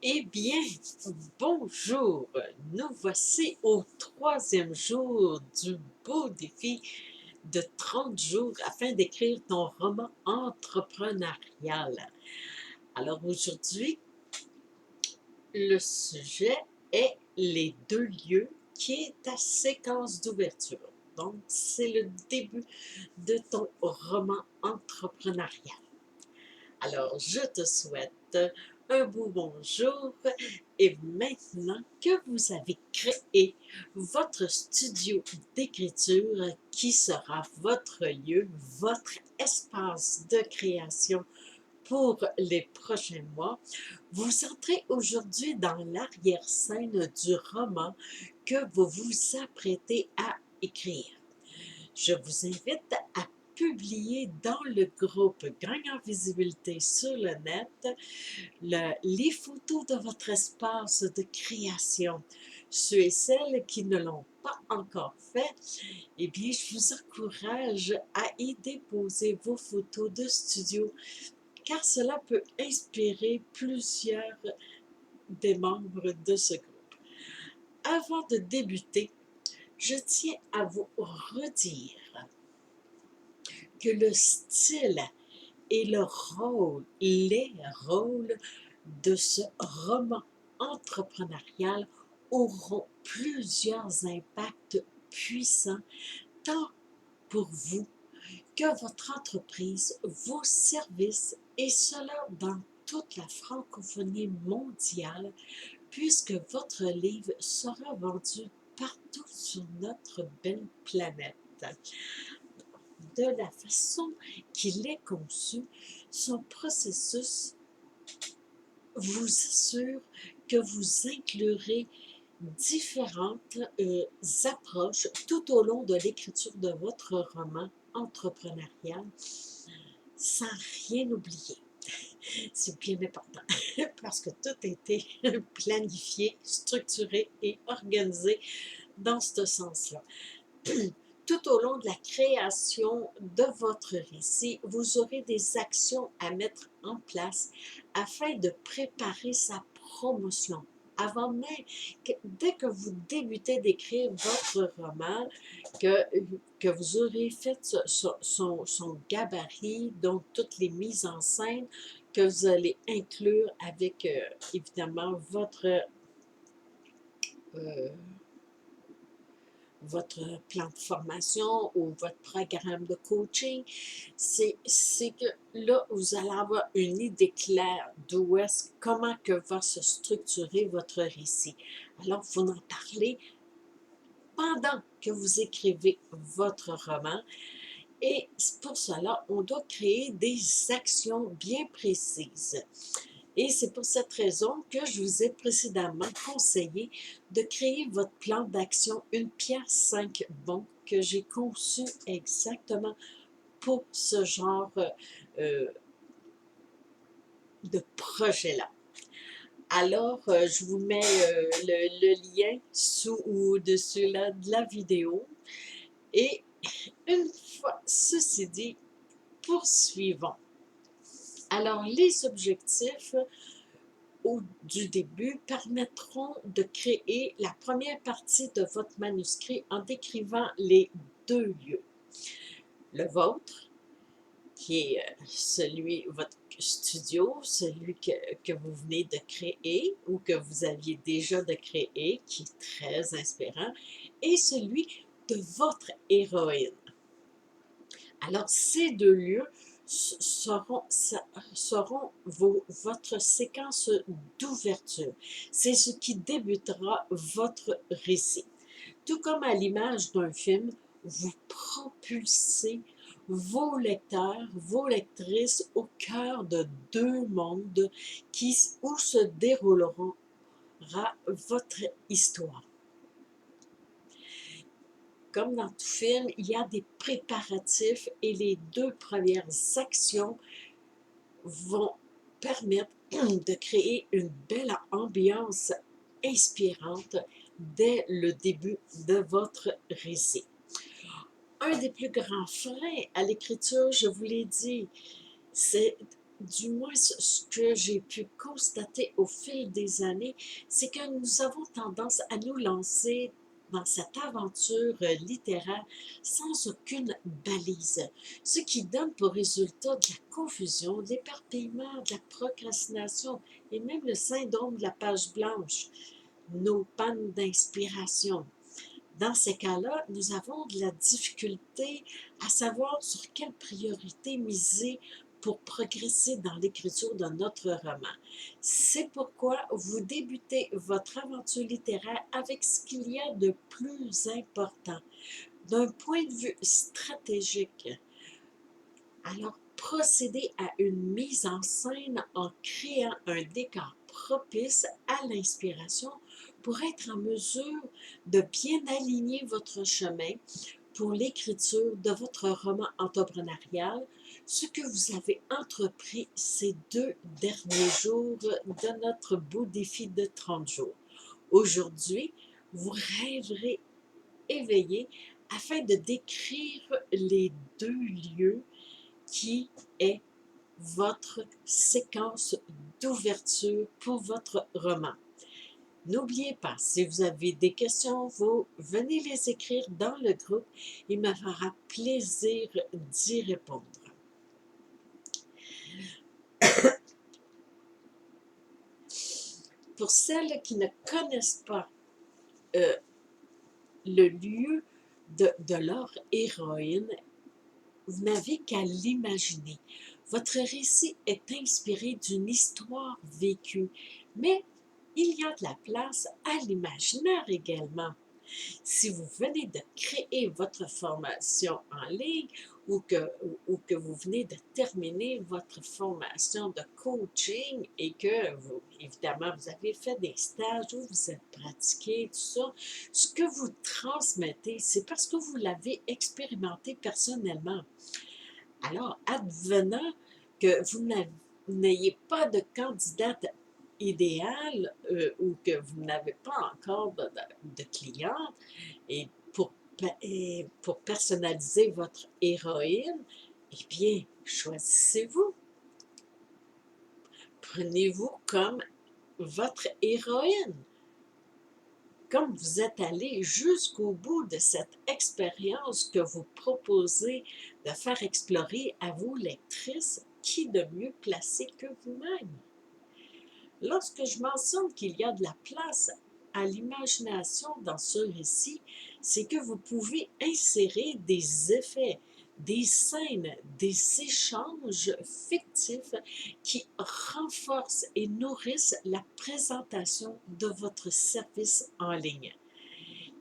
Eh bien, bonjour! Nous voici au troisième jour du beau défi de 30 jours afin d'écrire ton roman entrepreneurial. Alors aujourd'hui, le sujet est les deux lieux qui est ta séquence d'ouverture. Donc, c'est le début de ton roman entrepreneurial. Alors, je te souhaite un beau bonjour et maintenant que vous avez créé votre studio d'écriture qui sera votre lieu, votre espace de création pour les prochains mois, vous entrez aujourd'hui dans l'arrière-scène du roman que vous vous apprêtez à écrire. Je vous invite à publier dans le groupe Gagne en visibilité sur le net les photos de votre espace de création. Ceux et celles qui ne l'ont pas encore fait, eh bien, je vous encourage à y déposer vos photos de studio, car cela peut inspirer plusieurs des membres de ce groupe. Avant de débuter, je tiens à vous redire que le style et le rôle, les rôles de ce roman entrepreneurial auront plusieurs impacts puissants, tant pour vous que votre entreprise, vos services, et cela dans toute la francophonie mondiale, puisque votre livre sera vendu partout sur notre belle planète. De la façon qu'il est conçu, son processus vous assure que vous inclurez différentes approches tout au long de l'écriture de votre roman entrepreneurial sans rien oublier. C'est bien important parce que tout a été planifié, structuré et organisé dans ce sens-là. Tout au long de la création de votre récit, vous aurez des actions à mettre en place afin de préparer sa promotion. Avant même, dès que vous débutez d'écrire votre roman, que vous aurez fait son gabarit, donc toutes les mises en scène que vous allez inclure avec évidemment euh, votre plan de formation ou votre programme de coaching, c'est que là, vous allez avoir une idée claire comment que va se structurer votre récit. Alors, vous en parlez pendant que vous écrivez votre roman. Et pour cela, on doit créer des actions bien précises. Et c'est pour cette raison que je vous ai précédemment conseillé de créer votre plan d'action une pierre 5 bons que j'ai conçu exactement pour ce genre de projet-là. Alors, je vous mets le lien sous ou au-dessus de la vidéo. Et une fois ceci dit, poursuivons. Alors, les objectifs du début permettront de créer la première partie de votre manuscrit en décrivant les deux lieux. Le vôtre, qui est votre studio, celui que vous venez de créer ou que vous aviez déjà de créer, qui est très inspirant, et celui de votre héroïne. Alors, ces deux lieux seront votre séquence d'ouverture. C'est ce qui débutera votre récit. Tout comme à l'image d'un film, vous propulsez vos lecteurs, vos lectrices au cœur de deux mondes où se déroulera votre histoire. Comme dans tout film, il y a des préparatifs et les deux premières actions vont permettre de créer une belle ambiance inspirante dès le début de votre récit. Un des plus grands freins à l'écriture, je vous l'ai dit, c'est du moins ce que j'ai pu constater au fil des années, c'est que nous avons tendance à nous lancer dans cette aventure littéraire sans aucune balise, ce qui donne pour résultat de la confusion, de l'éparpillement, de la procrastination et même le syndrome de la page blanche, nos pannes d'inspiration. Dans ces cas-là, nous avons de la difficulté à savoir sur quelle priorité miser pour progresser dans l'écriture de notre roman. C'est pourquoi vous débutez votre aventure littéraire avec ce qu'il y a de plus important. D'un point de vue stratégique, alors procédez à une mise en scène en créant un décor propice à l'inspiration pour être en mesure de bien aligner votre chemin pour l'écriture de votre roman entrepreneurial, ce que vous avez entrepris ces 2 derniers jours de notre beau défi de 30 jours. Aujourd'hui, vous rêverez éveillé afin de décrire les 2 lieux qui est votre séquence d'ouverture pour votre roman. N'oubliez pas, si vous avez des questions, vous venez les écrire dans le groupe. Il me fera plaisir d'y répondre. Pour celles qui ne connaissent pas euh, le lieu de leur héroïne, vous n'avez qu'à l'imaginer. Votre récit est inspiré d'une histoire vécue, mais il y a de la place à l'imaginaire également. Si vous venez de créer votre formation en ligne ou que vous venez de terminer votre formation de coaching et que, vous, évidemment, vous avez fait des stages où vous êtes pratiqué, tout ça, ce que vous transmettez, c'est parce que vous l'avez expérimenté personnellement. Alors, advenant que vous n'ayez pas de candidate idéale ou que vous n'avez pas encore de cliente et pour personnaliser votre héroïne, eh bien, choisissez-vous. Prenez-vous comme votre héroïne. Comme vous êtes allé jusqu'au bout de cette expérience que vous proposez de faire explorer à vos lectrices, qui de mieux placé que vous-même? Lorsque je mentionne qu'il y a de la place à l'imagination dans ce récit, c'est que vous pouvez insérer des effets, des scènes, des échanges fictifs qui renforcent et nourrissent la présentation de votre service en ligne.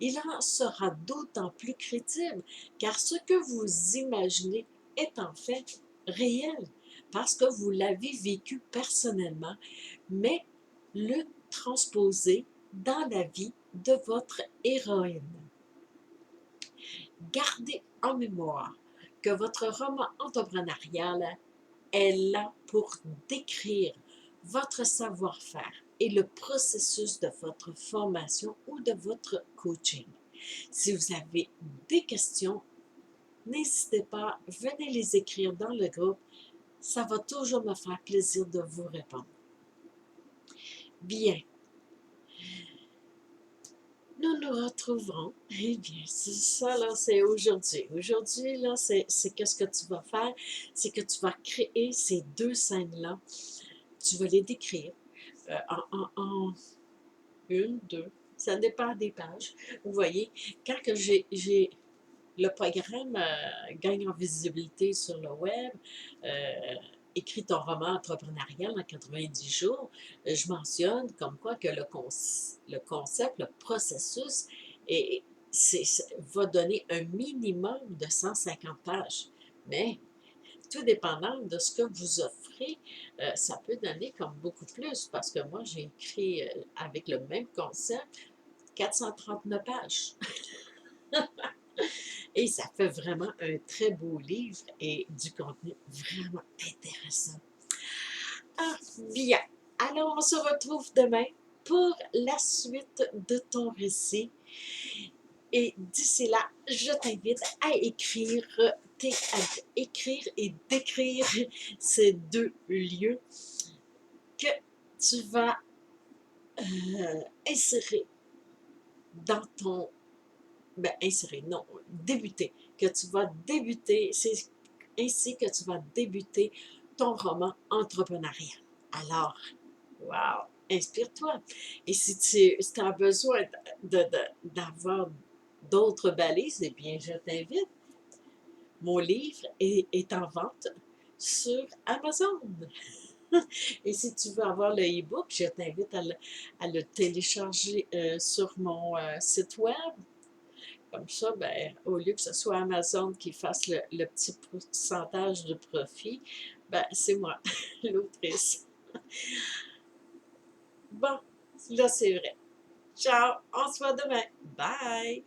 Il en sera d'autant plus crédible car ce que vous imaginez est en fait réel parce que vous l'avez vécu personnellement, mais le transposer dans la vie de votre héroïne. Gardez en mémoire que votre roman entrepreneurial est là pour décrire votre savoir-faire et le processus de votre formation ou de votre coaching. Si vous avez des questions, n'hésitez pas, venez les écrire dans le groupe. Ça va toujours me faire plaisir de vous répondre. Bien, nous nous retrouverons. Eh bien, c'est ça, là, c'est aujourd'hui. Aujourd'hui, là, c'est qu'est-ce que tu vas faire? C'est que tu vas créer ces 2 scènes-là. Tu vas les décrire en 1, 2, ça dépend des pages. Vous voyez, quand que j'ai le programme gagne en visibilité sur le web, euh, écrit ton roman entrepreneurial en 90 jours, je mentionne comme quoi que le concept, le processus est, va donner un minimum de 150 pages. Mais tout dépendant de ce que vous offrez, ça peut donner comme beaucoup plus parce que moi, j'ai écrit avec le même concept 439 pages. Et ça fait vraiment un très beau livre et du contenu vraiment intéressant. Ah, bien. Alors, on se retrouve demain pour la suite de ton récit. Et d'ici là, je t'invite à écrire t'inviter à écrire et décrire ces deux lieux que tu vas insérer dans ton... Ben, insérer, non, débuter. Que tu vas débuter, c'est ainsi que tu vas débuter ton roman entrepreneurial. Alors, wow, inspire-toi. Et si tu as besoin d'avoir d'autres balises, eh bien, je t'invite. Mon livre est en vente sur Amazon. Et si tu veux avoir le e-book, je t'invite à le télécharger sur mon site web. Comme ça, ben, au lieu que ce soit Amazon qui fasse le petit pourcentage de profit, ben, c'est moi, l'autrice. Bon, là c'est vrai. Ciao, on se voit demain. Bye!